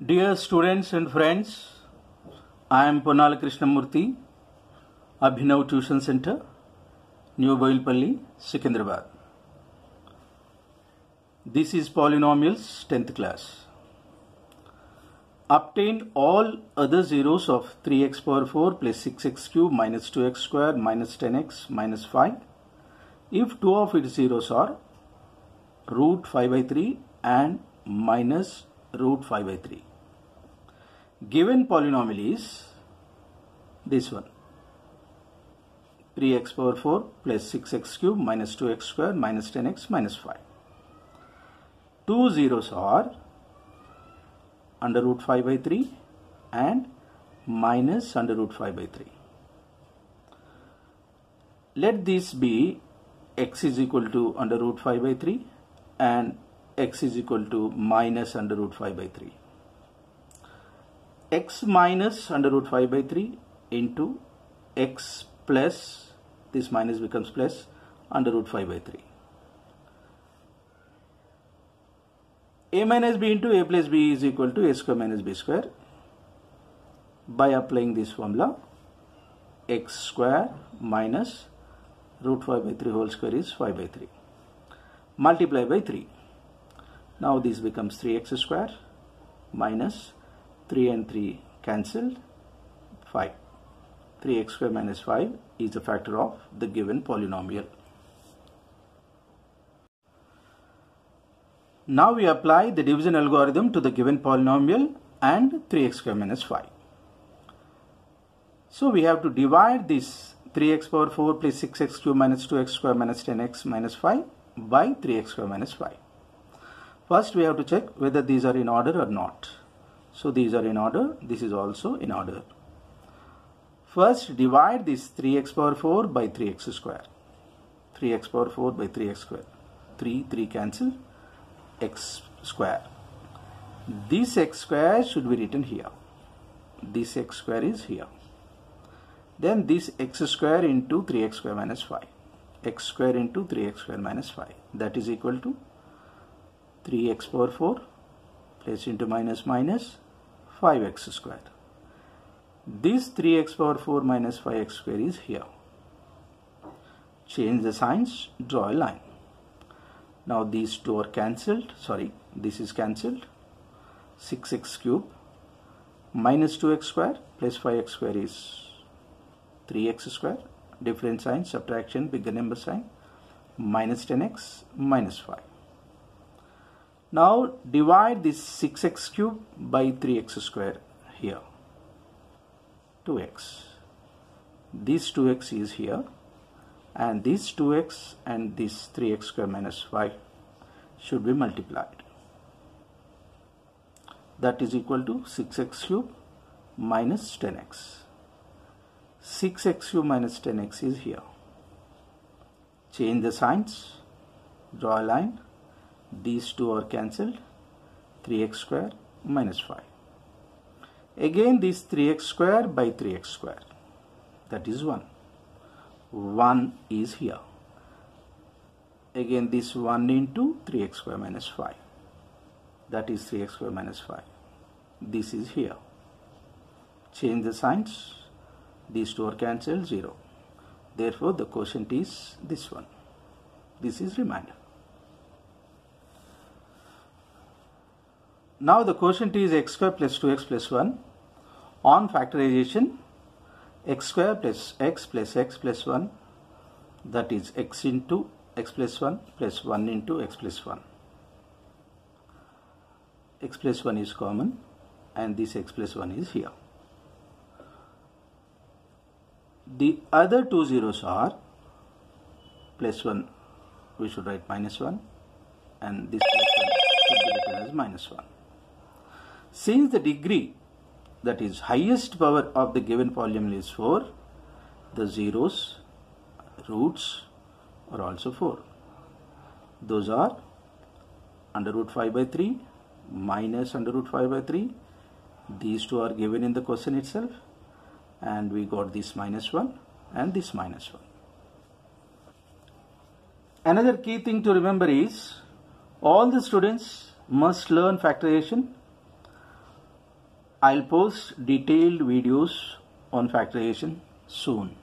Dear students and friends, I am Ponnala Krishnamurthy, Abhinav Tuition Center, New Boilpalli, Secunderabad. This is Polynomials 10th class. Obtain all other zeros of 3x power 4 plus 6x cube minus 2x square minus 10x minus 5 if two of its zeros are root 5 by 3 and minus root 5 by 3. Given polynomial is this one, 3x power 4 plus 6x cube minus 2x square minus 10x minus 5. Two zeros are under root 5 by 3 and minus under root 5 by 3. Let this be x is equal to under root 5 by 3 and x is equal to minus under root 5 by 3. X minus under root 5 by 3 into x plus, this minus becomes plus, under root 5 by 3. A minus b into a plus b is equal to a square minus b square. By applying this formula, x square minus root 5 by 3 whole square is 5 by 3. Multiply by 3. Now this becomes 3x square minus 3 and 3 cancelled, 5. 3x square minus 5 is a factor of the given polynomial. Now we apply the division algorithm to the given polynomial and 3x square minus 5. So we have to divide this 3x power 4 plus 6x cube minus 2x square minus 10x minus 5 by 3x square minus 5. First we have to check whether these are in order or not. So these are in order, this is also in order. First divide this 3x power 4 by 3x square. 3x power 4 by 3x square. 3 cancel, x square. This x square should be written here. This x square is here. Then this x square into 3x square minus 5. X square into 3x square minus 5. That is equal to 3x power 4 plus into minus minus 5x square. This 3x power 4 minus 5x square is here. Change the signs, draw a line. Now these two are cancelled, this is cancelled. 6x cube minus 2x square plus 5x square is 3x square. Different sign, subtraction, bigger number sign, minus 10x minus 5. Now divide this 6x cube by 3x square here. 2x. This 2x is here and this 2x and this 3x square minus 5 should be multiplied. That is equal to 6x cube minus 10x. 6x cube minus 10x is here. Change the signs, draw a line. These two are cancelled. 3x square minus 5. Again this 3x square by 3x square. That is 1. 1 is here. Again this 1 into 3x square minus 5. That is 3x square minus 5. This is here. Change the signs. These two are cancelled, 0. Therefore the quotient is this one. This is remainder. Now the quotient is x square plus 2x plus 1. On factorization, x square plus x plus 1, that is x into x plus 1 plus 1 into x plus 1. X plus 1 is common and this x plus 1 is here. The other two zeros are plus 1, we should write minus 1, and this plus 1 should be written as minus 1. Since the degree, that is highest power of the given polynomial is 4, the zeros, roots are also 4. Those are under root 5 by 3 minus under root 5 by 3. These two are given in the question itself and we got this minus 1 and this minus 1. Another key thing to remember is all the students must learn factorization I'll post detailed videos on factorization soon.